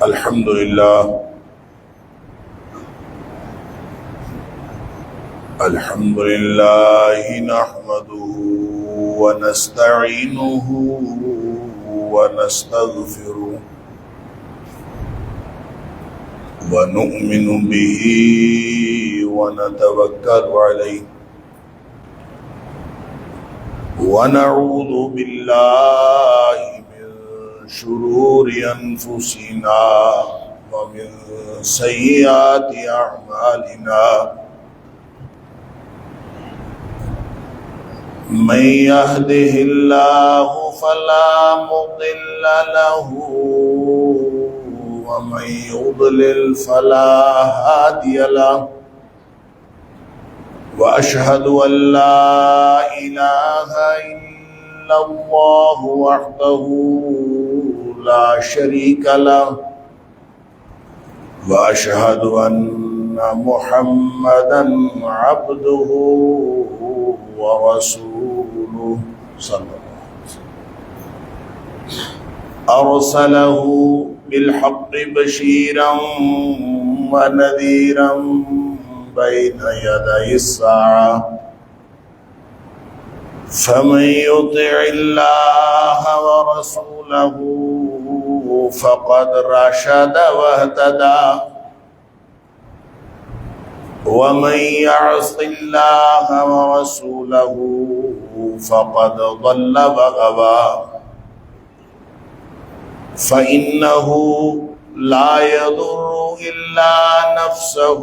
الحمد لله نحمده ونستعينه ونستغفره ونؤمن به ونتوكل عليه ونعوذ بالله من شرور أنفسنا ومن سيئات أعمالنا من يهده الله فلا مضل له ومن يضلل فلا هادي له وأشهد أن لا إله إلا الله وحده لا شريك له وأشهد أن محمدا عبده ورسوله صلى الله عليه وسلم أرسله بالحق بشيرا ونذيرا بين يدي الساعة فمن يطع الله ورسوله فقد رشد واهتدى ومن يعص الله ورسوله فقد ضل وغوى فإنه لا يضر إلا نفسه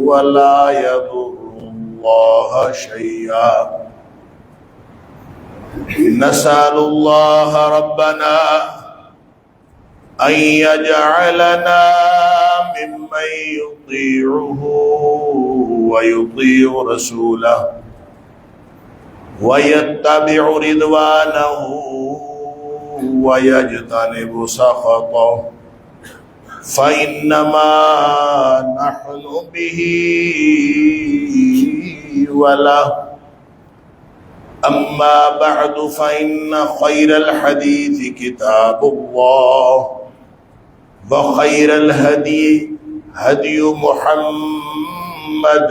ولا يضر الله شيئا نسأل الله ربنا أن يجعلنا ممن يطيعه ويطيع رسوله ويتبع رضوانه ويجتنب سخطه فإنما نحن به وله أما بعد فإن خير الحديث كتاب الله وخير الهدي هدي محمد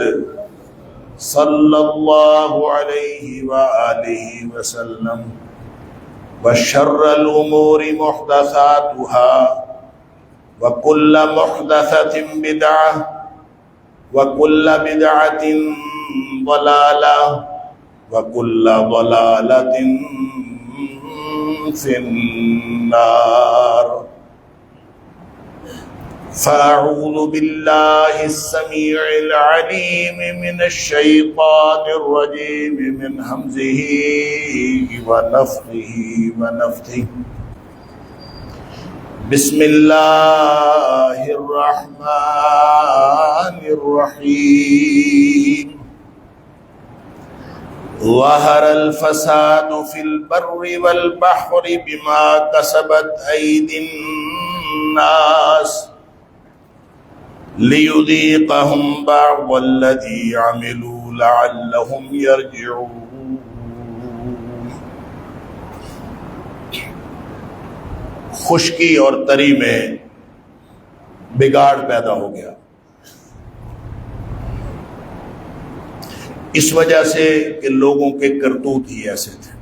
صلى الله عليه وآله وسلم وشر الأمور محدثاتها وكل محدثة بدعة وكل بدعة ضلالة وكل ضلالة في النار فأعوذ بالله السميع العليم من الشيطان الرجيم من همزه ونفخه ونفثه بسم الله الرحمن الرحيم ظهر الفساد في البر والبحر بما كسبت أيدي الناس ليذيقهم بعض الذي عملوا لعلهم يرجعون خشکی اور تری میں بگاڑ پیدا ہو گیا، اس وجہ سے کہ لوگوں کے کرتوت ہی ایسے تھے۔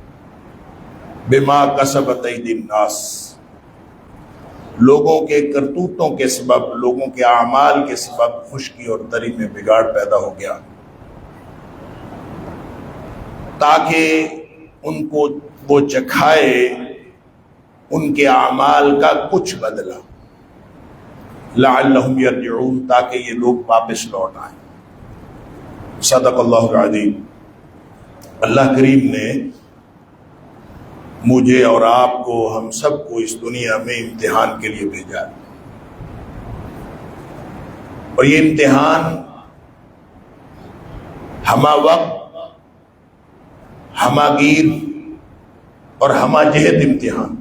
بما کسبت ایدی الناس، لوگوں کے کرتوتوں کے سبب، لوگوں کے اعمال کے سبب خشکی اور تری میں بگاڑ پیدا ہو گیا، تاکہ ان کو وہ چکھائے ان کے اعمال کا کچھ بدلہ، لعلہم یرجعون، تاکہ یہ لوگ واپس لوٹ آئیں۔ صدق اللہ العظیم۔ اللہ کریم نے مجھے اور آپ کو، ہم سب کو اس دنیا میں امتحان کے لیے بھیجا، اور یہ امتحان ہمہ وقت، ہمہ گیر اور ہمہ جہت امتحان۔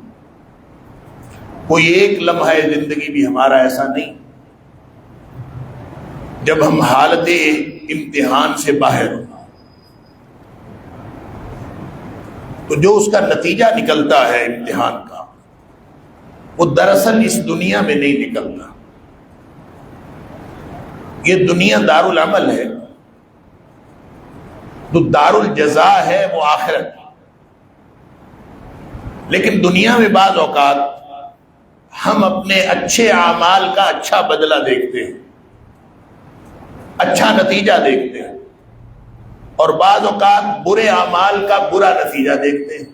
کوئی ایک لمحہ زندگی بھی ہمارا ایسا نہیں جب ہم حالت امتحان سے باہر ہوں، تو جو اس کا نتیجہ نکلتا ہے امتحان کا، وہ دراصل اس دنیا میں نہیں نکلتا. یہ دنیا دارالعمل ہے، تو دارالجزا ہے وہ آخرت. لیکن دنیا میں بعض اوقات ہم اپنے اچھے اعمال کا اچھا بدلہ دیکھتے ہیں، اچھا نتیجہ دیکھتے ہیں، اور بعض اوقات برے اعمال کا برا نتیجہ دیکھتے ہیں.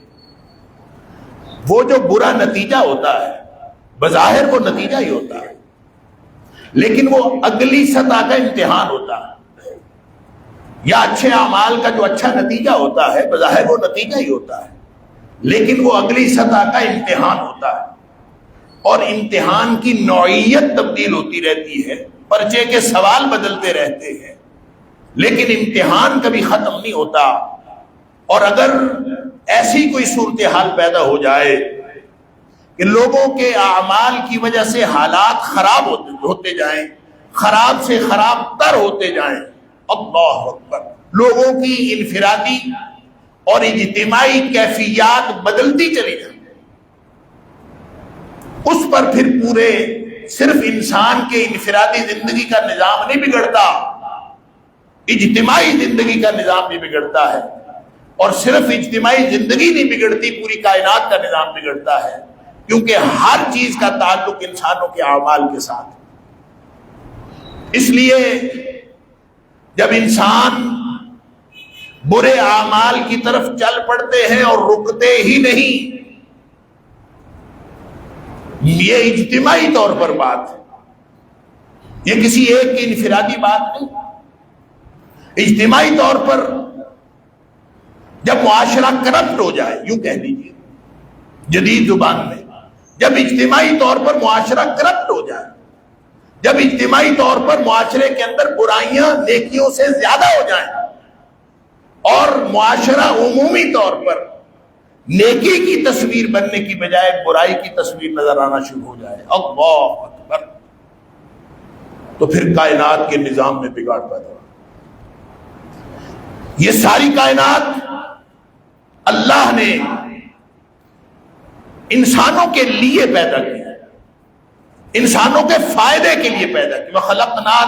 وہ جو برا نتیجہ ہوتا ہے بظاہر وہ نتیجہ ہی ہوتا ہے، لیکن وہ اگلی سطح کا امتحان ہوتا ہے. یا اچھے اعمال کا جو اچھا نتیجہ ہوتا ہے بظاہر وہ نتیجہ ہی ہوتا ہے، لیکن وہ اگلی سطح کا امتحان ہوتا ہے. اور امتحان کی نوعیت تبدیل ہوتی رہتی ہے، پرچے کے سوال بدلتے رہتے ہیں، لیکن امتحان کبھی ختم نہیں ہوتا. اور اگر ایسی کوئی صورتحال پیدا ہو جائے کہ لوگوں کے اعمال کی وجہ سے حالات خراب ہوتے جائیں، خراب سے خراب تر ہوتے جائیں، اللہ اکبر، لوگوں کی انفرادی اور اجتماعی کیفیات بدلتی چلی جائیں، اس پر پھر پورے صرف انسان کے انفرادی زندگی کا نظام نہیں بگڑتا، اجتماعی زندگی کا نظام بھی بگڑتا ہے. اور صرف اجتماعی زندگی نہیں بگڑتی، پوری کائنات کا نظام بگڑتا ہے، کیونکہ ہر چیز کا تعلق انسانوں کے اعمال کے ساتھ. اس لیے جب انسان برے اعمال کی طرف چل پڑتے ہیں اور رکتے ہی نہیں، یہ اجتماعی طور پر بات ہے، یہ کسی ایک کی انفرادی بات نہیں. اجتماعی طور پر جب معاشرہ کرپٹ ہو جائے، یوں کہہ لیجیے جدید زبان میں، جب اجتماعی طور پر معاشرہ کرپٹ ہو جائے، جب اجتماعی طور پر معاشرے کے اندر برائیاں نیکیوں سے زیادہ ہو جائیں اور معاشرہ عمومی طور پر نیکی کی تصویر بننے کی بجائے برائی کی تصویر نظر آنا شروع ہو جائے، اللہ اکبر، تو پھر کائنات کے نظام میں بگاڑ پیدا ہو. یہ ساری کائنات اللہ نے انسانوں کے لیے پیدا کی، انسانوں کے فائدے کے لیے پیدا کی. وَخَلَقْنَا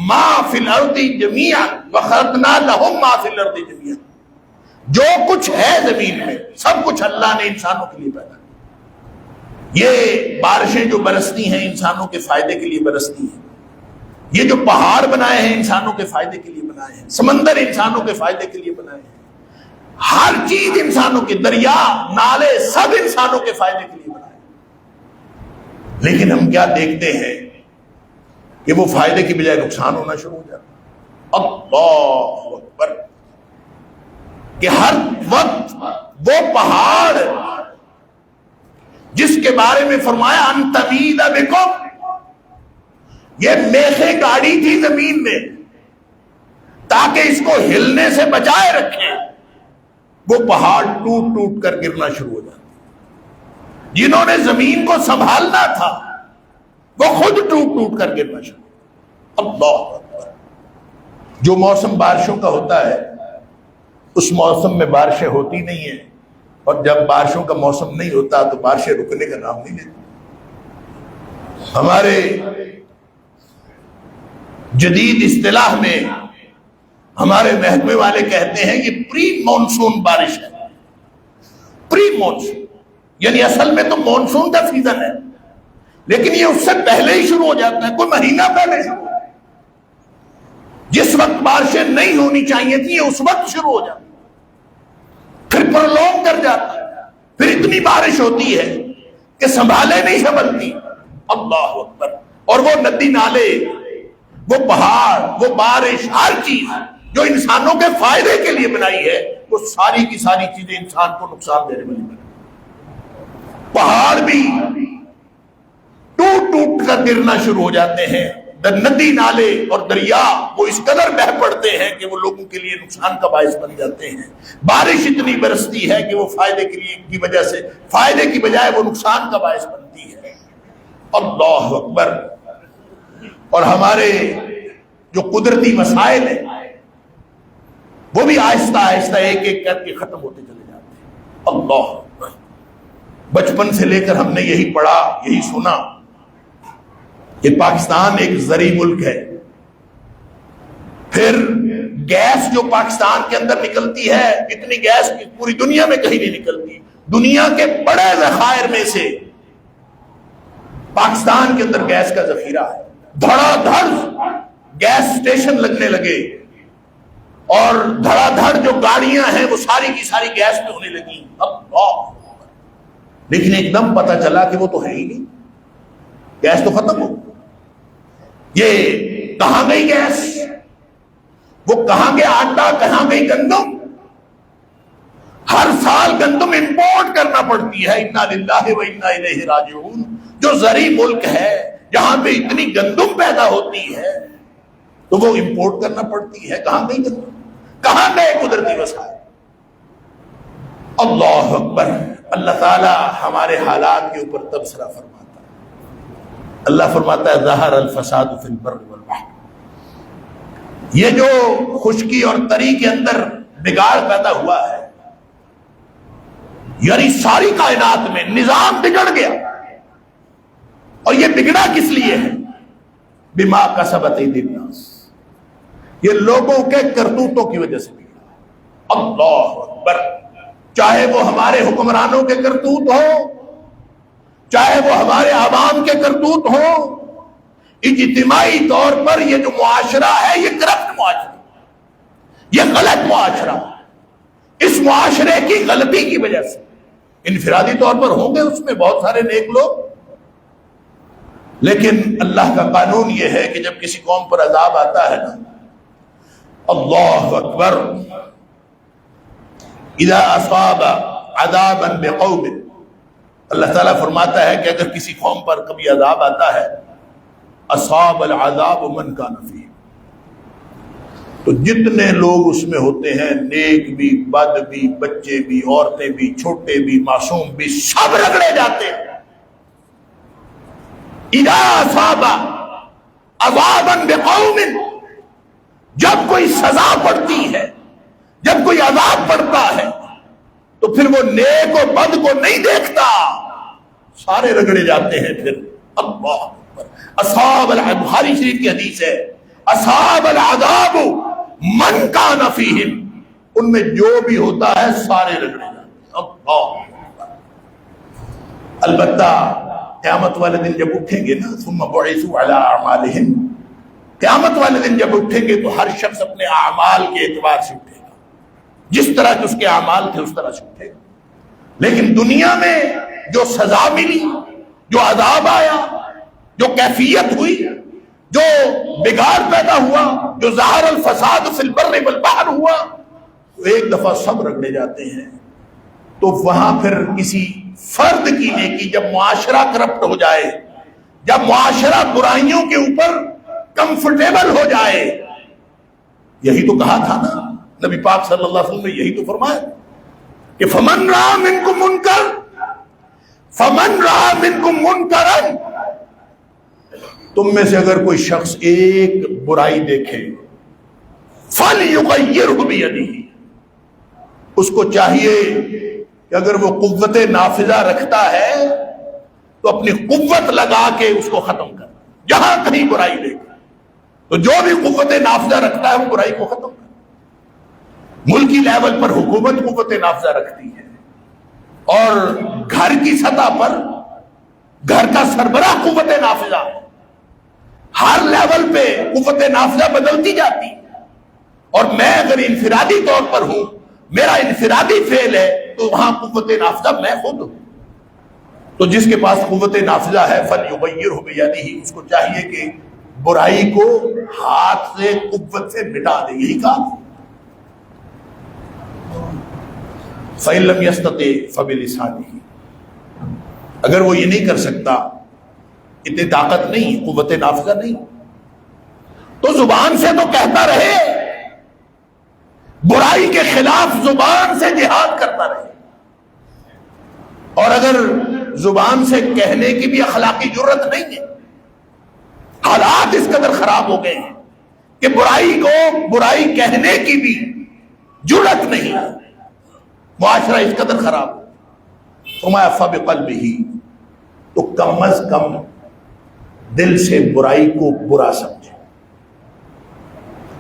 مَا فِي الْأَرْضِ جَمِيعًا وَخَلَقْنَا لَهُم مَا فِي الْأَرْضِ جَمِيعًا. جو کچھ ہے زمین میں سب کچھ اللہ نے انسانوں کے لیے پیدا کیا. یہ بارشیں جو برستی ہیں انسانوں کے فائدے کے لیے برستی ہیں، یہ جو پہاڑ بنائے ہیں انسانوں کے فائدے کے لیے بنائے ہیں، سمندر انسانوں کے فائدے کے لیے بنائے ہیں، ہر چیز انسانوں کے، دریا نالے سب انسانوں کے فائدے کے لیے بنائے ہیں. لیکن ہم کیا دیکھتے ہیں کہ وہ فائدے کی بجائے نقصان ہونا شروع ہو جاتا ہے. اللہ اکبر، کہ ہر وقت وہ پہاڑ جس کے بارے میں فرمایا ان تمید بکم، یہ میخیں گاڑی تھی زمین میں تاکہ اس کو ہلنے سے بچائے رکھے، وہ پہاڑ ٹوٹ ٹوٹ کر گرنا شروع ہو جاتے. جنہوں نے زمین کو سنبھالنا تھا وہ خود ٹوٹ ٹوٹ کر گرنا شروع. اللہ اکبر. جو موسم بارشوں کا ہوتا ہے اس موسم میں بارشیں ہوتی نہیں ہیں، اور جب بارشوں کا موسم نہیں ہوتا تو بارشیں رکنے کا نام نہیں لیتی. ہمارے جدید اصطلاح میں ہمارے محکمے والے کہتے ہیں یہ پری مانسون بارش ہے. پری مانسون یعنی اصل میں تو مانسون کا سیزن ہے، لیکن یہ اس سے پہلے ہی شروع ہو جاتا ہے، کوئی مہینہ پہلے شروع. جس وقت بارشیں نہیں ہونی چاہیے تھی اس وقت شروع ہو جاتی، پھر پرلونگ کر جاتا ہے، پھر اتنی بارش ہوتی ہے کہ سنبھالے نہیں سنبھلتی. اللہ اکبر. اور وہ ندی نالے، وہ پہاڑ، وہ بارش، ہر چیز جو انسانوں کے فائدے کے لیے بنائی ہے وہ ساری کی ساری چیزیں انسان کو نقصان دینے والی بنائی. پہاڑ بھی ٹوٹ ٹوٹ کر گرنا شروع ہو جاتے ہیں، ندی نالے اور دریا وہ اس قدر بہہ پڑتے ہیں کہ وہ لوگوں کے لیے نقصان کا باعث بن جاتے ہیں. بارش اتنی برستی ہے کہ وہ فائدے کے لیے کی وجہ سے فائدے کی بجائے وہ نقصان کا باعث بنتی ہے. اللہ اکبر. اور ہمارے جو قدرتی وسائل ہیں وہ بھی آہستہ آہستہ ایک ایک کر کے ختم ہوتے چلے جاتے ہیں. اللہ اکبر. بچپن سے لے کر ہم نے یہی پڑھا، یہی سنا کہ پاکستان ایک زرعی ملک ہے. پھر گیس جو پاکستان کے اندر نکلتی ہے، اتنی گیس پوری دنیا میں کہیں نہیں نکلتی. دنیا کے بڑے ذخائر میں سے پاکستان کے اندر گیس کا ذخیرہ ہے. دھڑا دھڑ گیس اسٹیشن لگنے لگے اور دھڑا دھڑ جو گاڑیاں ہیں وہ ساری کی ساری گیس میں ہونے لگی. لیکن ایک دم پتہ چلا کہ وہ تو ہے ہی نہیں، گیس تو ختم ہو. یہ کہاں گئی گیس؟ وہ کہاں گیا آٹا؟ کہاں گئی گندم؟ ہر سال گندم امپورٹ کرنا پڑتی ہے. انا للہ و انا الیہ راجعون. جو زرعی ملک ہے جہاں پہ اتنی گندم پیدا ہوتی ہے تو وہ امپورٹ کرنا پڑتی ہے. کہاں گئی گندم؟ کہاں گئے قدرتی وسائل؟ اللہ اکبر. اللہ تعالی ہمارے حالات کے اوپر تبصرہ فرماتا ہے. اللہ فرماتا ہے ظہر الفساد فی البر والبحر. یہ جو خشکی اور تری کے اندر بگاڑ پیدا ہوا ہے، یعنی ساری کائنات میں نظام بگڑ گیا. اور یہ بگڑا کس لیے ہے؟ بما کسبت ایدی الناس. یہ لوگوں کے کرتوتوں کی وجہ سے بگڑا. اللہ اکبر. چاہے وہ ہمارے حکمرانوں کے کرتوت ہو، چاہے وہ ہمارے عوام کے کرتوت ہو، اجتماعی طور پر یہ جو معاشرہ ہے یہ کرپٹ معاشرہ، یہ غلط معاشرہ. اس معاشرے کی غلطی کی وجہ سے انفرادی طور پر ہوں گے اس میں بہت سارے نیک لوگ، لیکن اللہ کا قانون یہ ہے کہ جب کسی قوم پر عذاب آتا ہے نا، اللہ اکبر، اذا اصاب عذابا بقوم، اللہ تعالیٰ فرماتا ہے کہ اگر کسی قوم پر کبھی عذاب آتا ہے، اصاب العذاب من کان فیہ، تو جتنے لوگ اس میں ہوتے ہیں، نیک بھی، بد بھی، بچے بھی، عورتیں بھی، چھوٹے بھی، معصوم بھی، سب رگڑے جاتے ہیں. اذا اصاب عذابا بقوم، جب کوئی سزا پڑتی ہے، جب کوئی عذاب پڑتا ہے تو پھر وہ نیک و بد کو نہیں دیکھتا، سارے رگڑے جاتے ہیں. پھر اللہ اصحاب العذاب، بخاری شریف کی حدیث ہے، اصحاب العذاب من کان فیہم، ان میں جو بھی ہوتا ہے سارے رگڑے جاتے ہیں. اللہ، البتہ قیامت والے دن جب اٹھیں گے نا، ثم بعثوا علی اعمالہم، قیامت والے دن جب اٹھیں گے تو ہر شخص اپنے اعمال کے اعتبار سے اٹھے گا، جس طرح کہ اس کے اعمال تھے اس طرح سے اٹھے گا. لیکن دنیا میں جو سزا ملی، جو عذاب آیا، جو کیفیت ہوئی، جو بگاڑ پیدا ہوا، جو ظہر الفساد فی البر والبحر ہوا، تو ایک دفعہ سب رگڑے جاتے ہیں. تو وہاں پھر کسی فرد کی نیکی، جب معاشرہ کرپٹ ہو جائے، جب معاشرہ برائیوں کے اوپر کمفرٹیبل ہو جائے، یہی تو کہا تھا نا نبی پاک صلی اللہ علیہ وسلم نے، یہی تو فرمایا کہ فمن رأى منکم منکر، فمن رأى منکم منکرا، تم میں سے اگر کوئی شخص ایک برائی دیکھے، فَلْيُغَيِّرْهُ بِيَدِهِ، اس کو چاہیے کہ اگر وہ قوت نافذہ رکھتا ہے تو اپنی قوت لگا کے اس کو ختم کر. جہاں کہیں برائی دیکھے تو جو بھی قوت نافذہ رکھتا ہے وہ برائی کو ختم کر. ملکی لیول پر حکومت قوت نافذہ رکھتی ہے، اور گھر کی سطح پر گھر کا سربراہ قوت نافذہ ہے. ہر لیول پہ قوت نافذہ بدلتی جاتی ہے. اور میں اگر انفرادی طور پر ہوں، میرا انفرادی فعل ہے، تو وہاں قوت نافذہ میں خود ہوں. تو جس کے پاس قوت نافذہ ہے فَلْيُغَيِّرْهُ بِيَدِهِ، اس کو چاہیے کہ برائی کو ہاتھ سے قوت سے مٹا دے. یہی کام. فَإِن لَّمْ يَسْتَطِعْ فَبِلِسَانِهِ، اگر وہ یہ نہیں کر سکتا، اتنی طاقت نہیں، قوت نافذہ نہیں، تو زبان سے تو کہتا رہے، برائی کے خلاف زبان سے جہاد کرتا رہے. اور اگر زبان سے کہنے کی بھی اخلاقی جرت نہیں ہے، حالات اس قدر خراب ہو گئے ہیں کہ برائی کو برائی کہنے کی بھی جرت نہیں ہے، معاشرہ اس قدر خراب. فرمایا فبقلبہ، تو کم از کم دل سے برائی کو برا سمجھے،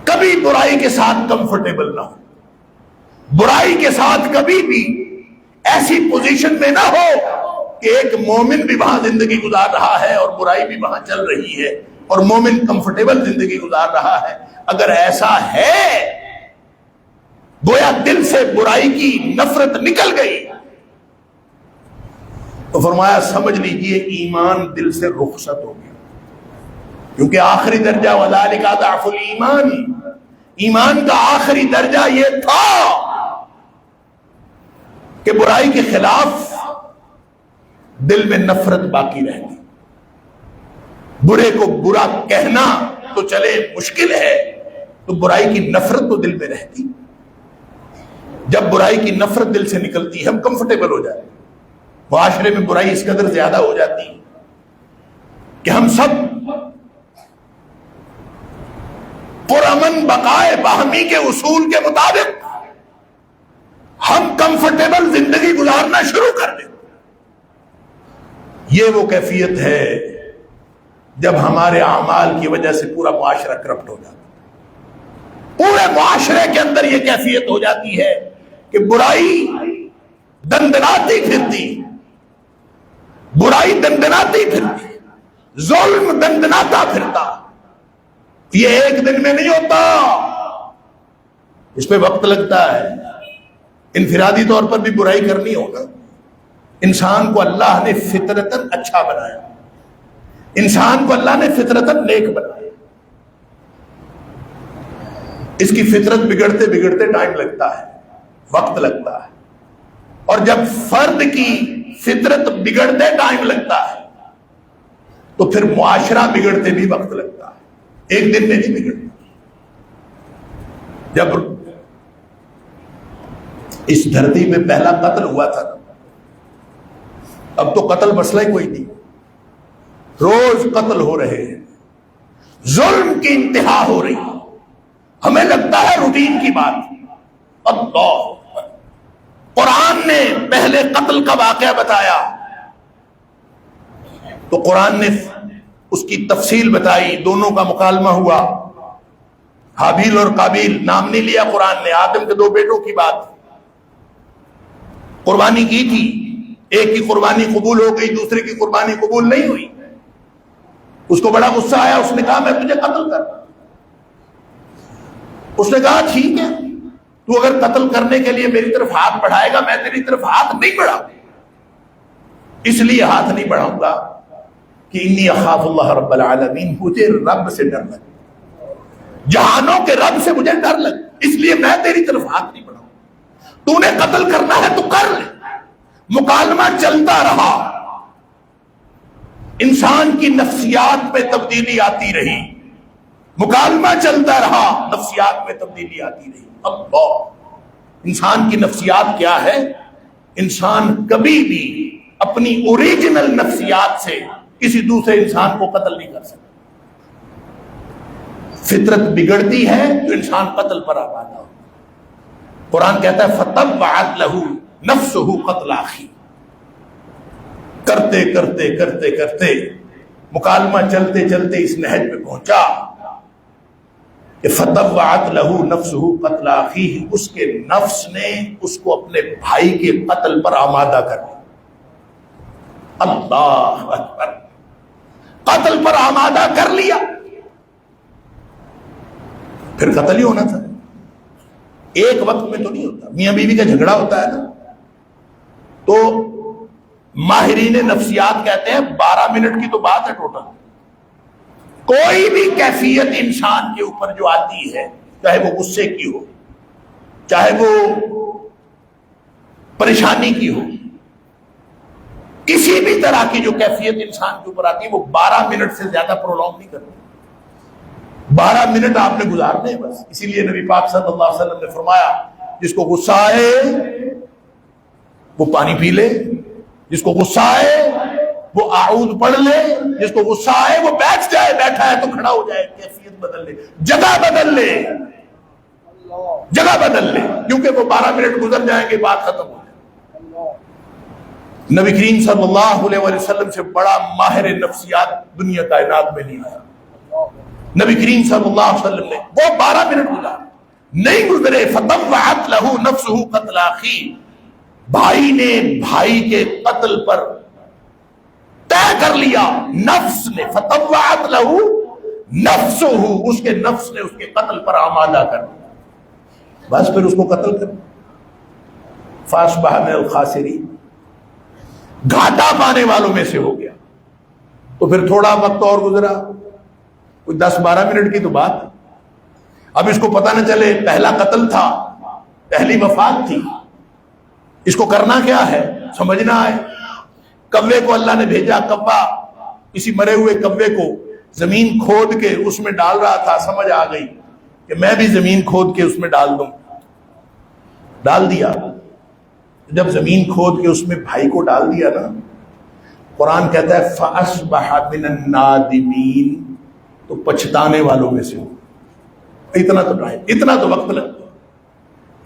کبھی برائی کے ساتھ کمفرٹیبل نہ ہو، برائی کے ساتھ کبھی بھی ایسی پوزیشن میں نہ ہو کہ ایک مومن بھی وہاں زندگی گزار رہا ہے اور برائی بھی وہاں چل رہی ہے اور مومن کمفرٹیبل زندگی گزار رہا ہے۔ اگر ایسا ہے، گویا دل سے برائی کی نفرت نکل گئی، تو فرمایا سمجھ لیجئے ایمان دل سے رخصت ہو گیا، کیونکہ آخری درجہ وَذَلِكَ ضَعْفُ الْإِيمَانِ، ایمان کا آخری درجہ یہ تھا کہ برائی کے خلاف دل میں نفرت باقی رہتی، برے کو برا کہنا تو چلے مشکل ہے، تو برائی کی نفرت تو دل میں رہتی۔ جب برائی کی نفرت دل سے نکلتی ہے، ہم کمفرٹیبل ہو جاتے ہیں، معاشرے میں برائی اس قدر زیادہ ہو جاتی ہے کہ ہم سب پرامن بقائے باہمی کے اصول کے مطابق ہم کمفرٹیبل زندگی گزارنا شروع کر دیں۔ یہ وہ کیفیت ہے جب ہمارے اعمال کی وجہ سے پورا معاشرہ کرپٹ ہو جاتا ہے، پورے معاشرے کے اندر یہ کیفیت ہو جاتی ہے کہ برائی دندناتی پھرتی، برائی دندناتی پھرتی، ظلم دندناتا پھرتا۔ یہ ایک دن میں نہیں ہوتا، اس پہ وقت لگتا ہے۔ انفرادی طور پر بھی برائی کرنی ہوگا، انسان کو اللہ نے فطرتاً اچھا بنایا، انسان کو اللہ نے فطرتاً نیک بنایا، اس کی فطرت بگڑتے بگڑتے ٹائم لگتا ہے، وقت لگتا ہے، اور جب فرد کی فطرت بگڑتے ٹائم لگتا ہے تو پھر معاشرہ بگڑتے بھی وقت لگتا ہے، ایک دن میں نہیں بگڑتا۔ جب اس دھرتی میں پہلا قتل ہوا تھا، اب تو قتل مسئلہ ہی کوئی نہیں، روز قتل ہو رہے ہیں، ظلم کی انتہا ہو رہی، ہمیں لگتا ہے روٹین کی بات۔ اللہ، قرآن نے پہلے قتل کا واقعہ بتایا تو قرآن نے اس کی تفصیل بتائی، دونوں کا مکالمہ ہوا، حابیل اور قابیل، نام نہیں لیا قرآن نے، آدم کے دو بیٹوں کی بات، قربانی کی تھی، ایک کی قربانی قبول ہو گئی، دوسرے کی قربانی قبول نہیں ہوئی، اس کو بڑا غصہ آیا، اس نے کہا میں تجھے قتل کر، اس نے کہا ٹھیک ہے، تو اگر قتل کرنے کے لیے میری طرف ہاتھ بڑھائے گا، میں تیری طرف ہاتھ نہیں بڑھاؤں، اس لیے ہاتھ نہیں بڑھاؤں گا کہ انی اخاف اللہ رب العالمین، مجھے رب سے ڈر لگتا، جہانوں کے رب سے مجھے ڈر لگتا، اس لیے میں تیری طرف ہاتھ نہیں بڑھاؤں، تو نے قتل کرنا ہے تو کر لے۔ مکالمہ چلتا رہا، انسان کی نفسیات میں تبدیلی آتی رہی، مکالمہ چلتا رہا، نفسیات میں تبدیلی آتی رہی۔ اللہ، انسان کی نفسیات کیا ہے؟ انسان کبھی بھی اپنی اوریجنل نفسیات سے کسی دوسرے انسان کو قتل نہیں کر سکتا۔ فطرت بگڑتی ہے تو انسان قتل پر آمادہ ہو۔ قرآن کہتا ہے فَطَبَّعَتْ لَهُ نَفْسُهُ قَتْلَ أَخِيهِ، کرتے کرتے کرتے کرتے مکالمہ چلتے چلتے اس نہج پہ پہنچا کہ فَطَبَّعَتْ لَهُ نَفْسُهُ قَتْلَ أَخِيهِ، اس کے نفس نے اس کو اپنے بھائی کے قتل پر آمادہ کر دیا۔ اللہ اکبر، قتل پر آمادہ کر لیا، پھر قتل ہی ہونا تھا، ایک وقت میں تو نہیں ہوتا۔ میاں بیوی کا جھگڑا ہوتا ہے نا، تو ماہرین نفسیات کہتے ہیں 12 منٹ کی تو بات ہے ٹوٹل۔ کوئی بھی کیفیت انسان کے اوپر جو آتی ہے، چاہے وہ غصے کی ہو، چاہے وہ پریشانی کی ہو، کسی بھی طرح کی جو کیفیت انسان کے اوپر آتی ہے، وہ 12 منٹ سے زیادہ پرولونگ نہیں کرتی۔ 12 منٹ آپ نے گزارنے ہیں بس۔ اسی لیے نبی پاک صلی اللہ علیہ وسلم نے فرمایا جس کو غصہ آئے وہ پانی پی لے، جس کو غصہ آئے وہ اعوذ پڑھ لے، جس کو غصہ آئے وہ بیٹھ جائے، بیٹھا ہے تو کھڑا ہو جائے، کیفیت بدل لے، جگہ بدل لے، جگہ بدل لے، کیونکہ وہ 12 منٹ گزر جائیں گے، بات ختم ہو جائے۔ نبی کریم صلی اللہ علیہ وسلم سے بڑا ماہر نفسیات دنیا کائنات میں نہیں آیا۔ نبی کریم صلی اللہ علیہ وسلم نے وہ 12 منٹ گزارے نہیں گزرے، فطوعت لہ نفسہ قتل اخی، بھائی نے بھائی کے قتل پر طے کر لیا، نفس نے فطوعت لہ نفسہ، اس کے نفس نے اس کے قتل پر آمادہ کر دیا، بس پھر اس کو قتل کر، فاصبح من الخاسرین، گھاٹا پانے والوں میں سے ہو گیا۔ تو پھر تھوڑا وقت اور گزرا، کوئی 10-12 منٹ کی تو بات، اب اس کو پتہ نہ چلے پہلا قتل تھا، پہلی وفات تھی، اس کو کرنا کیا ہے سمجھنا ہے۔ کوے کو اللہ نے بھیجا، کوا کسی مرے ہوئے کوے کو زمین کھود کے اس میں ڈال رہا تھا، سمجھ آ گئی کہ میں بھی زمین کھود کے اس میں ڈال دوں، ڈال دیا۔ جب زمین کھود کے اس میں بھائی کو ڈال دیا نا، قرآن کہتا ہے فَأَصْبَحَ مِنَ النَّادِمِينَ، تو پچھتانے والوں میں سے ہو۔ اتنا تو ٹائم، اتنا تو وقت لگتا،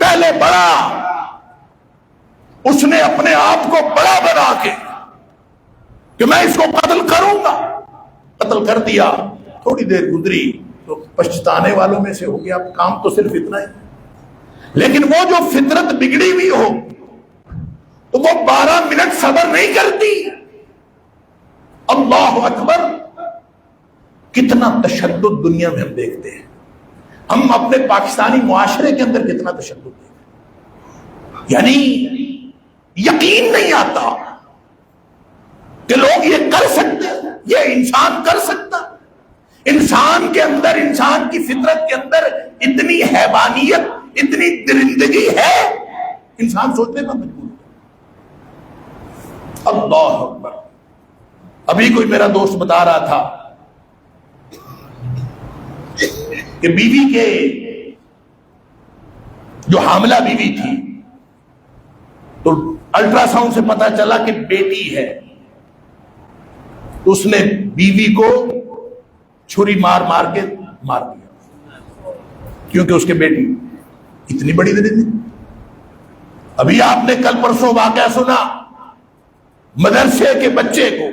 پہلے بڑا، اس نے اپنے آپ کو بڑا بنا کے کہ میں اس کو قتل کروں گا، قتل کر دیا، تھوڑی دیر گزری تو پچھتانے والوں میں سے ہو گیا۔ کام تو صرف اتنا ہی، لیکن وہ جو فطرت بگڑی ہوئی ہو تو وہ 12 منٹ صبر نہیں کرتی۔ اللہ اکبر، کتنا تشدد دنیا میں ہم دیکھتے ہیں، ہم اپنے پاکستانی معاشرے کے اندر کتنا تشدد دیکھتے ہیں، یعنی یقین نہیں آتا کہ لوگ یہ کر سکتے، یہ انسان کر سکتا۔ انسان کے اندر، انسان کی فطرت کے اندر اتنی حیوانیت، اتنی درندگی ہے، انسان سوچنے پر مجبور۔ اللہ اکبر، ابھی کوئی میرا دوست بتا رہا تھا کہ بیوی کے جو حاملہ بیوی تھی تو الٹرا ساؤنڈ سے پتا چلا کہ بیٹی ہے، تو اس نے بیوی کو چھری مار مار کے مار دیا، کیونکہ اس کے بیٹی اتنی بڑی درندگی۔ ابھی آپ نے کل پرسوں واقعہ سنا، مدرسے کے بچے کو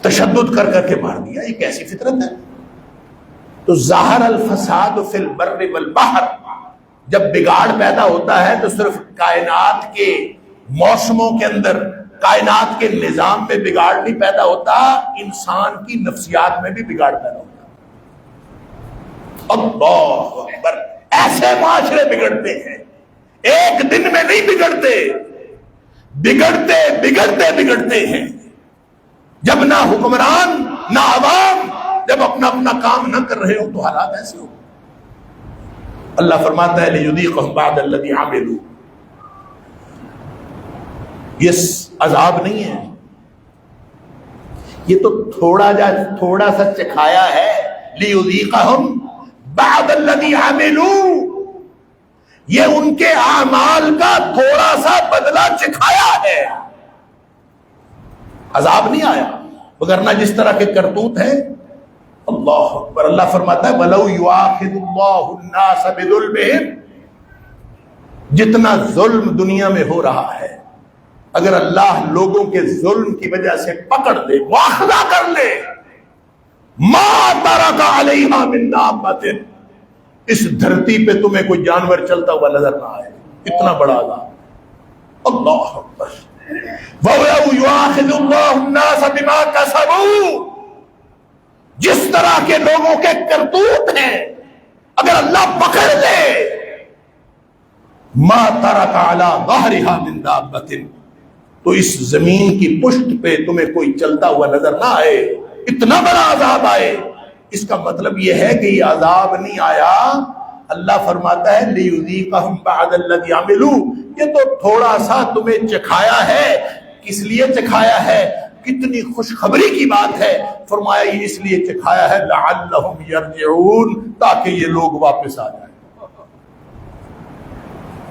تشدد کر کر کے مار دیا، یہ کیسی فطرت ہے؟ تو ظاہر الفساد فی البر والبحر، جب بگاڑ پیدا ہوتا ہے تو صرف کائنات کے موسموں کے اندر، کائنات کے نظام میں بگاڑ نہیں پیدا ہوتا، انسان کی نفسیات میں بھی بگاڑ پیدا ہوتا ہے۔ اللہ اکبر، ایسے معاشرے بگڑتے ہیں، ایک دن میں نہیں بگڑتے، بگڑتے بگڑتے بگڑتے ہیں۔ جب نہ حکمران نہ عوام جب اپنا اپنا کام نہ کر رہے ہو تو حالات ایسے ہو۔ اللہ فرماتا ہے لِيُذِيقَهُمْ بَعْضَ الَّذِي عَمِلُوا، یہ عذاب نہیں ہے، یہ تو تھوڑا سا چکھایا ہے، لِيُذِيقَهُمْ بَعْضَ الَّذِي عَمِلُوا، یہ ان کے اعمال کا تھوڑا سا بدلہ چکھایا ہے، عذاب نہیں آیا، وگرنہ جس طرح کے کرتوت ہیں۔ اللہ اکبر، اللہ فرماتا ہے وَلَوْ يُؤَاخِذُ اللَّهُ النَّاسَ بِظُلْمِهِمْ، جتنا ظلم دنیا میں ہو رہا ہے، اگر اللہ لوگوں کے ظلم کی وجہ سے پکڑ دے، مواخذہ کر لے، مَا تَرَكَ عَلَيْهَا مِن دَابَّةٍ، اس دھرتی پہ تمہیں کوئی جانور چلتا ہوا نظر نہ آئے، اتنا بڑا عذاب۔ اللہ اکبر، وَلَوْ يُؤَاخِذُ اللَّهُ النَّاسَ بِمَا كَسَبُوا، جس طرح کے لوگوں کے کرتوت ہیں اگر اللہ پکڑ لے، مَا تَرَكَ عَلَىٰ ظَهْرِهَا مِن دَابَّةٍ، تو اس زمین کی پشت پہ تمہیں کوئی چلتا ہوا نظر نہ آئے، اتنا بڑا عذاب آئے۔ اس کا مطلب یہ ہے کہ یہ عذاب نہیں آیا، اللہ فرماتا ہے لِيُذِيقَهُمْ بَعْضَ الَّذِي عَمِلُوا، یہ تو تھوڑا سا تمہیں چکھایا ہے۔ کس لیے چکھایا ہے؟ کتنی خوشخبری کی بات ہے، فرمایا یہ اس لیے چکھایا ہے لعلہم یرجعون، تاکہ یہ لوگ واپس آ جائیں۔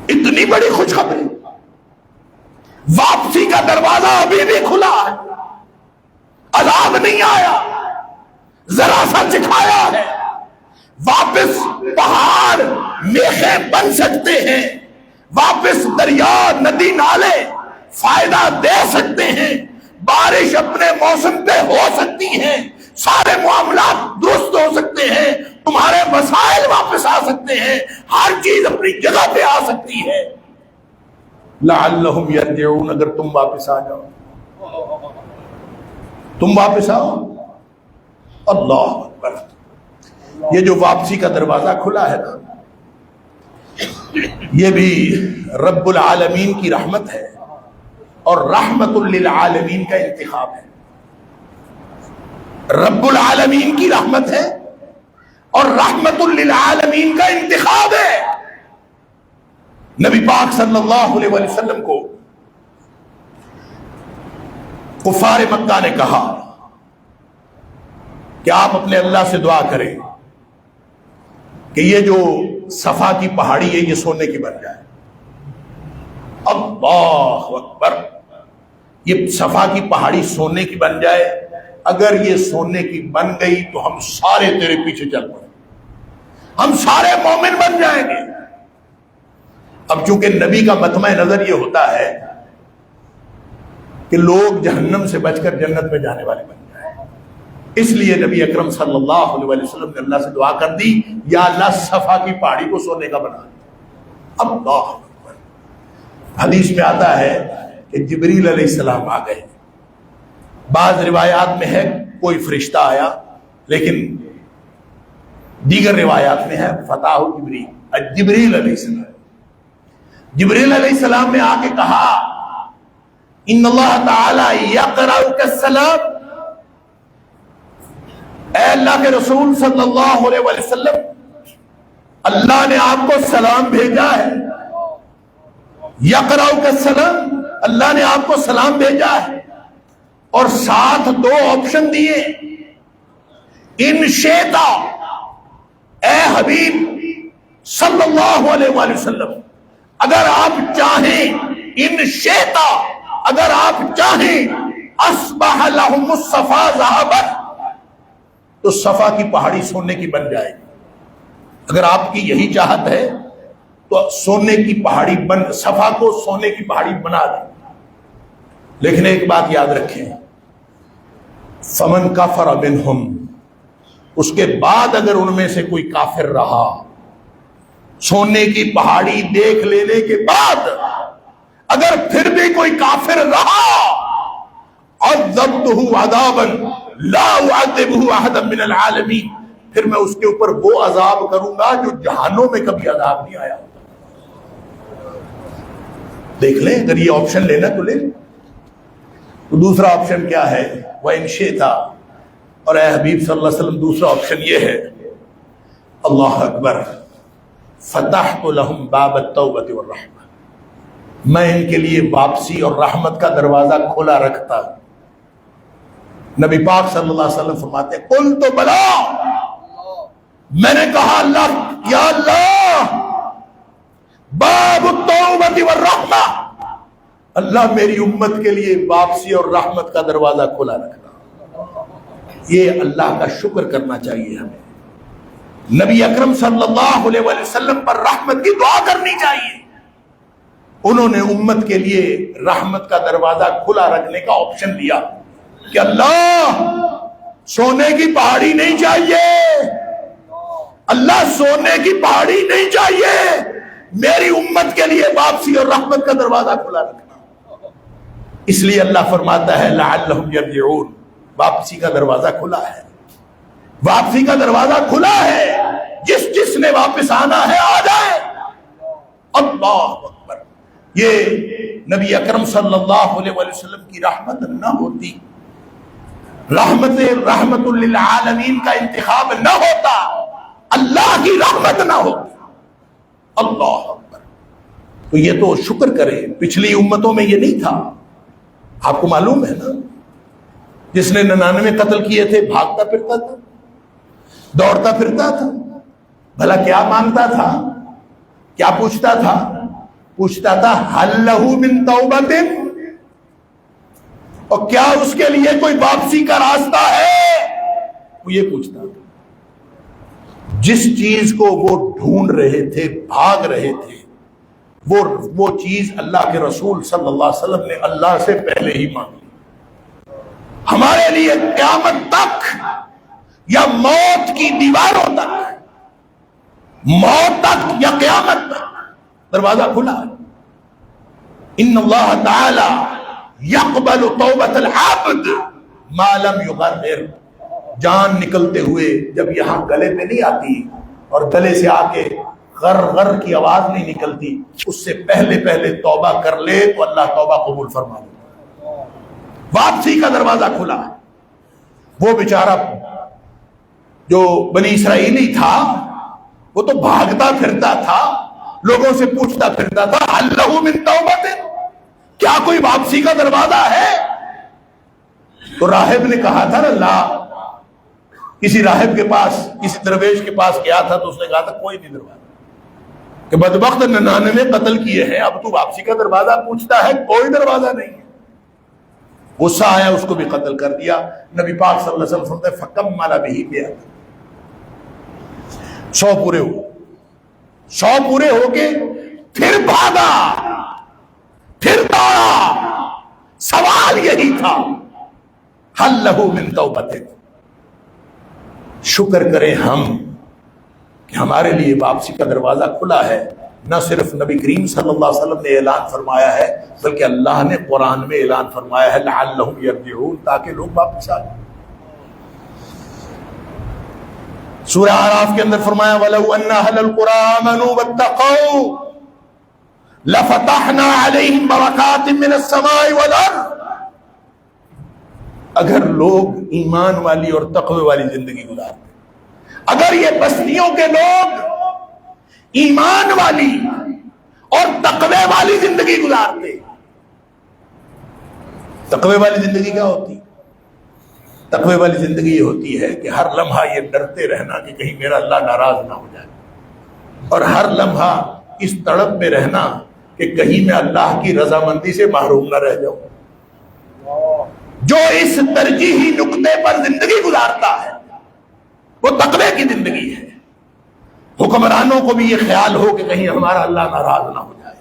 اتنی بڑی خوشخبری، واپسی کا دروازہ ابھی بھی کھلا ہے، عذاب نہیں آیا، ذرا سا چکھایا ہے، واپس پہاڑ میخیں بن سکتے ہیں، واپس دریا ندی نالے فائدہ دے سکتے ہیں، بارش اپنے موسم پہ ہو سکتی ہے، سارے معاملات درست ہو سکتے ہیں، تمہارے مسائل واپس آ سکتے ہیں، ہر چیز اپنی جگہ پہ آ سکتی ہے۔ لعلہم یرجعون، اگر تم واپس آ جاؤ، تم واپس آؤ۔ اللہ اکبر، یہ جو واپسی کا دروازہ کھلا ہے نا، یہ بھی رب العالمین کی رحمت ہے اور رحمت للعالمین کا انتخاب ہے۔ رب العالمین کی رحمت ہے اور رحمت للعالمین کا انتخاب ہے۔ نبی پاک صلی اللہ علیہ وسلم کو کفار مکہ نے کہا کہ آپ اپنے اللہ سے دعا کریں کہ یہ جو صفا کی پہاڑی ہے یہ سونے کی بن جائے۔ اللہ اکبر، یہ صفا کی پہاڑی سونے کی بن جائے، اگر یہ سونے کی بن گئی تو ہم سارے تیرے پیچھے چل پڑیں، ہم سارے مومن بن جائیں گے۔ اب چونکہ نبی کا مطمع نظر یہ ہوتا ہے کہ لوگ جہنم سے بچ کر جنت میں جانے والے بن جائیں، اس لیے نبی اکرم صلی اللہ علیہ وسلم نے اللہ سے دعا کر دی، یا اللہ صفا کی پہاڑی کو سونے کا بنا دے۔ اللہ اکبر، حدیث میں آتا ہے کہ جبریل علیہ السلام آ گئے، بعض روایات میں ہے کوئی فرشتہ آیا، لیکن دیگر روایات میں ہے فتح جبریل علیہ السلام۔ جبریل علیہ السلام نے آ کے کہا ان اللہ تعالی یقرأک السلام، اے اللہ کے رسول صلی اللہ علیہ وسلم، اللہ نے آپ کو سلام بھیجا ہے۔ یقرأک السلام، اللہ نے آپ کو سلام بھیجا ہے، اور ساتھ دو آپشن دیے، ان شئتا، اے حبیب صلی اللہ علیہ وسلم، اگر آپ چاہیں، ان شئتا، اگر آپ چاہیں، اصبح لہم الصفا ذهبا، تو صفا کی پہاڑی سونے کی بن جائے گی۔ اگر آپ کی یہی چاہت ہے تو سونے کی پہاڑی صفا کو سونے کی پہاڑی بنا دیں، لیکن ایک بات یاد رکھیں، فمن کفر منہم، اس کے بعد اگر ان میں سے کوئی کافر رہا، سونے کی پہاڑی دیکھ لینے کے بعد اگر پھر بھی کوئی کافر رہا، عذبتہ عذابا لا اعذبہ احدا من العالمین، پھر میں اس کے اوپر وہ عذاب کروں گا جو جہانوں میں کبھی عذاب نہیں آیا۔ دیکھ لیں، اگر یہ آپشن لینا تو لے۔ تو دوسرا آپشن کیا ہے؟ وَإِن شِئْتَ، اور اے حبیب صلی اللہ علیہ وسلم دوسرا آپشن یہ ہے، اللہ اکبر، فتحت لہم باب التوبۃ والرحمہ، میں ان کے لیے واپسی اور رحمت کا دروازہ کھلا رکھتا ہوں۔ نبی پاک صلی اللہ علیہ وسلم فرماتے ہیں قلت بلا، میں نے کہا اللہ، یا اللہ، باب التوبۃ والرحمہ، اللہ میری امت کے لیے واپسی اور رحمت کا دروازہ کھلا رکھنا۔ یہ اللہ کا شکر کرنا چاہیے ہمیں، نبی اکرم صلی اللہ علیہ وسلم پر رحمت کی دعا کرنی چاہیے۔ انہوں نے امت کے لیے رحمت کا دروازہ کھلا رکھنے کا آپشن دیا کہ اللہ سونے کی پہاڑی نہیں چاہیے، اللہ سونے کی پہاڑی نہیں چاہیے، میری امت کے لیے واپسی اور رحمت کا دروازہ کھلا رکھنا۔ اس لیے اللہ فرماتا ہے لعلہم یرجعون، واپسی کا دروازہ کھلا ہے، واپسی کا دروازہ کھلا ہے، جس نے واپس آنا ہے آ جائے۔ اللہ اکبر، یہ نبی اکرم صلی اللہ علیہ وسلم کی رحمت نہ ہوتی، رحمت للعالمین کا انتخاب نہ ہوتا، اللہ کی رحمت نہ ہوتی۔ اللہ اکبر، تو یہ تو شکر کرے، پچھلی امتوں میں یہ نہیں تھا۔ آپ کو معلوم ہے نا، جس نے 99 قتل کیے تھے بھاگتا پھرتا تھا، دوڑتا پھرتا تھا، بھلا کیا مانگتا تھا، کیا پوچھتا تھا؟ پوچھتا تھا ہل لہو من توبۃ، اور کیا اس کے لیے کوئی واپسی کا راستہ ہے، وہ یہ پوچھتا تھا۔ جس چیز کو وہ ڈھونڈ رہے تھے، بھاگ رہے تھے، وہ چیز اللہ کے رسول صلی اللہ علیہ وسلم نے اللہ سے پہلے ہی مانگی. ہمارے لیے قیامت تک یا موت کی دیواروں تک، موت تک یا قیامت تک دروازہ کھلا ہے. ان اللہ تعالی یقبل توبۃ العبد ما لم یغرر. جان نکلتے ہوئے جب یہاں گلے پہ نہیں آتی اور گلے سے آ کے غر غر کی آواز نہیں نکلتی، اس سے پہلے توبہ کر لے تو اللہ توبہ قبول فرما لے. واپسی کا دروازہ کھلا ہے. وہ بیچارہ جو بنی اسرائیلی تھا وہ تو بھاگتا پھرتا تھا، لوگوں سے پوچھتا پھرتا تھا اللہ من توبۃ، کیا کوئی واپسی کا دروازہ ہے؟ تو راہب نے کہا تھا لا. کسی راہب کے پاس، کسی درویش کے پاس گیا تھا تو اس نے کہا تھا کوئی نہیں دروازہ، کہ بدبخت 99 قتل کیے ہیں، اب تو واپسی کا دروازہ پوچھتا ہے، کوئی دروازہ نہیں ہے. غصہ آیا، اس کو بھی قتل کر دیا. نبی پاک صلی اللہ علیہ وسلم فرماتے ہیں فکمل بہ 100 پورے ہوئے. 100 پورے ہو کے پھر بھاگا، پھر دوڑا. سوال یہی تھا حل لہ من توبۃ. شکر کریں ہم کہ ہمارے لیے واپسی کا دروازہ کھلا ہے. نہ صرف نبی کریم صلی اللہ علیہ وسلم نے اعلان فرمایا ہے بلکہ اللہ نے قرآن میں اعلان فرمایا ہے لعلہم یرجعون، تاکہ لوگ واپس آئیں. سورہ اعراف کے اندر فرمایا وَلَوْ أَنَّ أَهْلَ الْقُرَىٰ آمَنُوا وَاتَّقَوْا لَفَتَحْنَا عَلَيْهِمْ بَرَكَاتٍ مِّنَ السَّمَاءِ وَالْأَرْضِ. اگر لوگ ایمان والی اور تقوی والی زندگی گزارتے، اگر یہ بستیوں کے لوگ ایمان والی اور تقوی والی زندگی گزارتے. تقوی والی زندگی کیا ہوتی؟ تقوی والی زندگی یہ ہوتی ہے کہ ہر لمحہ یہ ڈرتے رہنا کہ کہیں میرا اللہ ناراض نہ ہو جائے، اور ہر لمحہ اس تڑپ میں رہنا کہ کہیں میں اللہ کی رضامندی سے محروم نہ رہ جاؤں. جو اس ترجیحی نقطے پر زندگی گزارتا ہے وہ تقوی کی زندگی ہے. حکمرانوں کو بھی یہ خیال ہو کہ کہیں ہمارا اللہ ناراض نہ ہو جائے،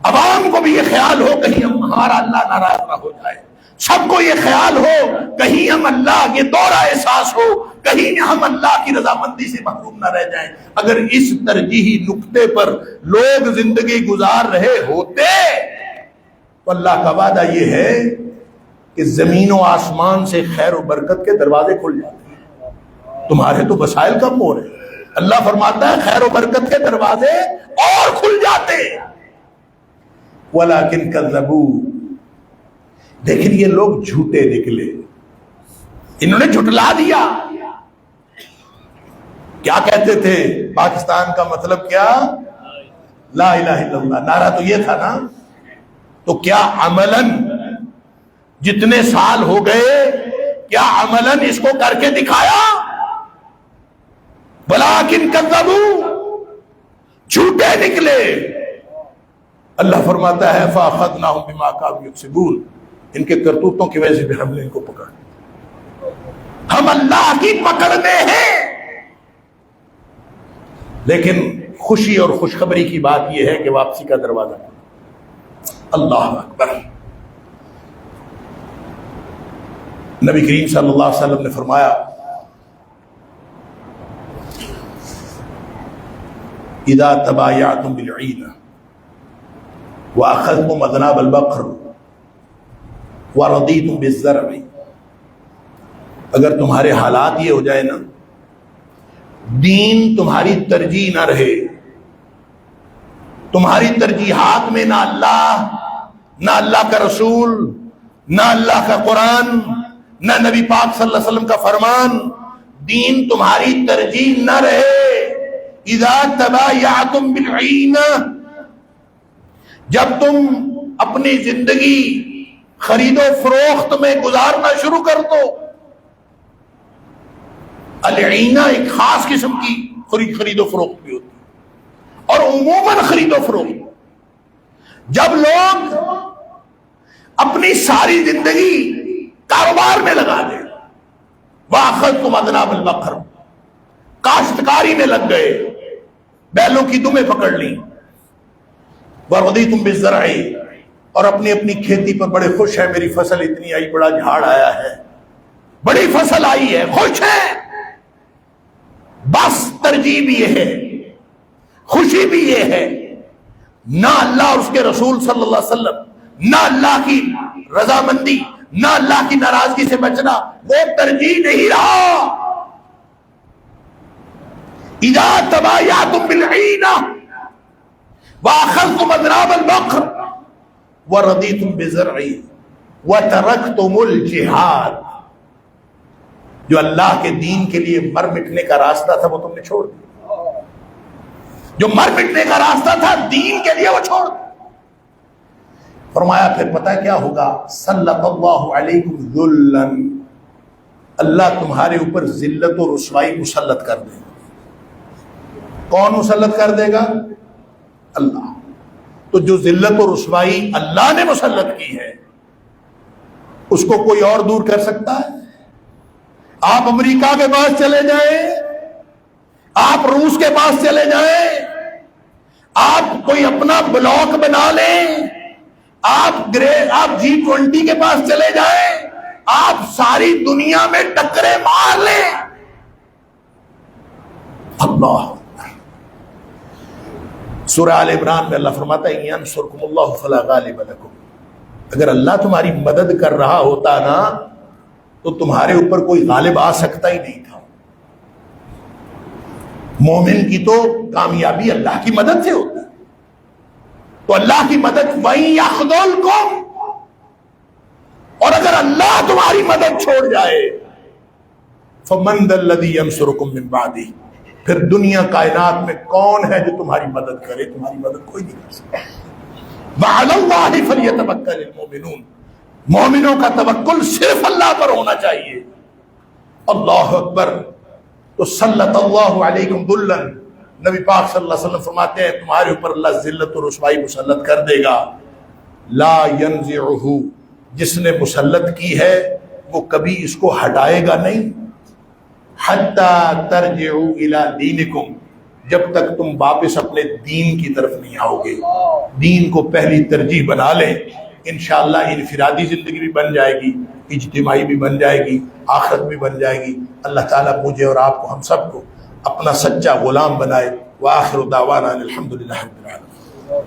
عوام کو بھی یہ خیال ہو کہیں ہمارا اللہ ناراض نہ ہو جائے، سب کو یہ خیال ہو کہیں ہم اللہ، یہ دورہ احساس ہو کہیں ہم اللہ کی رضامندی سے محروم نہ رہ جائیں. اگر اس ترجیحی نقطے پر لوگ زندگی گزار رہے ہوتے تو اللہ کا وعدہ یہ ہے کہ زمین و آسمان سے خیر و برکت کے دروازے کھل جاتے. تمہارے تو وسائل کم ہو رہے، اللہ فرماتا ہے خیر و برکت کے دروازے اور کھل جاتے. وَلَكِنْ كَذَّبُوا، لیکن یہ لوگ جھوٹے نکلے، انہوں نے جھٹلا دیا. کیا کہتے تھے؟ پاکستان کا مطلب کیا؟ لا الہ الا اللہ. نعرہ تو یہ تھا نا. تو کیا عملاً جتنے سال ہو گئے کیا عملاً اس کو کر کے دکھایا؟ وَلَكِنْ كَذَّبُوا، جھوٹے نکلے. اللہ فرماتا ہے فَأَخَذْنَاهُمْ بِمَا كَانُوا يَكْسِبُونَ، ان کے کرتوتوں کی وجہ سے بھی ہم نے ان کو پکڑا. ہم اللہ کی پکڑ میں ہیں. لیکن خوشی اور خوشخبری کی بات یہ ہے کہ واپسی کا دروازہ. اللہ اکبر. نبی کریم صلی اللہ علیہ وسلم نے فرمایا اذا تبایعتم بالعینہ واخذتم اذناب البقر ورضیتم بالزرع، اگر تمہارے حالات یہ ہو جائے نا، دین تمہاری ترجیح نہ رہے، تمہاری ترجیحات میں نہ اللہ کا رسول، نہ اللہ کا قرآن، نہ نبی پاک صلی اللہ علیہ وسلم کا فرمان، دین تمہاری ترجیح نہ رہے. اذا تبایعتم بالعینہ، جب تم اپنی زندگی خرید و فروخت میں گزارنا شروع کر دو. العینہ ایک خاص قسم کی خرید و فروخت بھی ہوتی ہے، اور عموماً خرید و فروخت جب لوگ اپنی ساری زندگی کاروبار میں لگا دیں. وَأَخَذْتُمْ أَذْنَابَ الْبَقَرِ، کاشتکاری میں لگ گئے، بیلوں کی دمیں پکڑ لی. وَرَضِيتُم بِالزَّرْعِ، اور اپنی اپنی کھیتی پر بڑے خوش ہیں، میری فصل اتنی آئی، بڑا جھاڑ آیا ہے، بڑی فصل آئی ہے، خوش ہے. بس ترجیح بھی یہ ہے، خوشی بھی یہ ہے، نہ اللہ اور اس کے رسول صلی اللہ علیہ وسلم، نہ اللہ کی رضامندی، نہ اللہ کی ناراضگی سے بچنا، وہ ترجیح نہیں رہا. اذا تبایعتم بالعینہ واخذتم اذناب البقر ورضیتم بزرع وترکتم الجہاد، جو اللہ کے دین کے لیے مر مٹنے کا راستہ تھا وہ تم نے چھوڑ دیا، جو مر مٹنے کا راستہ تھا دین کے لیے وہ چھوڑ دیا. فرمایا پھر پتہ کیا ہوگا؟ سلط اللہ علیکم ذلا، اللہ تمہارے اوپر ذلت و رسوائی مسلط کر دے گا. کون مسلط کر دے گا؟ اللہ. تو جو ذلت و رسوائی اللہ نے مسلط کی ہے اس کو کوئی اور دور کر سکتا ہے؟ آپ امریکہ کے پاس چلے جائیں، آپ روس کے پاس چلے جائیں، آپ کوئی اپنا بلاک بنا لیں، آپ G20 کے پاس چلے جائیں، آپ ساری دنیا میں ٹکرے مار لیں، اللہ. سورہ آل عمران میں اللہ فرماتا ہے ینصرکم اللہ فلا غالب لکم، اگر اللہ تمہاری مدد کر رہا ہوتا نا تو تمہارے اوپر کوئی غالب آ سکتا ہی نہیں تھا. مومن کی تو کامیابی اللہ کی مدد سے ہوتا ہے. تو اللہ کی مدد وَإِن يَخْذُلْكُمْ، اور اگر اللہ تمہاری مدد چھوڑ جائے فَمَنْ ذَا الَّذِي يَنْصُرُكُمْ مِنْ بَعْدِهِ، پھر دنیا کائنات میں کون ہے جو تمہاری مدد کرے؟ تمہاری مدد کوئی نہیں کر سکتا. وَعَلَى اللَّهِ فَلْيَتَوَكَّلِ الْمُؤْمِنُونَ، مومنوں کا توکل صرف اللہ پر ہونا چاہیے. اللہ اکبر. تو سلط اللہ علیکم ذلا، نبی پاک صلی اللہ علیہ وسلم فرماتے ہیں تمہارے اوپر اللہ ذلت و رسوائی مسلط کر دے گا. لا ینزعہ، جس نے مسلط کی ہے وہ کبھی اس کو ہٹائے گا نہیں. حتی ترجعوا الی دینکم، جب تک تم واپس اپنے دین کی طرف نہیں آؤ گے. دین کو پہلی ترجیح بنا لیں، انشاءاللہ انفرادی زندگی بھی بن جائے گی، اجتماعی بھی بن جائے گی، آخرت بھی بن جائے گی. اللہ تعالیٰ مجھے اور آپ کو، ہم سب کو اپنا سچا غلام بنائے. وآخر دعوانا الحمدللہ رب العالمین.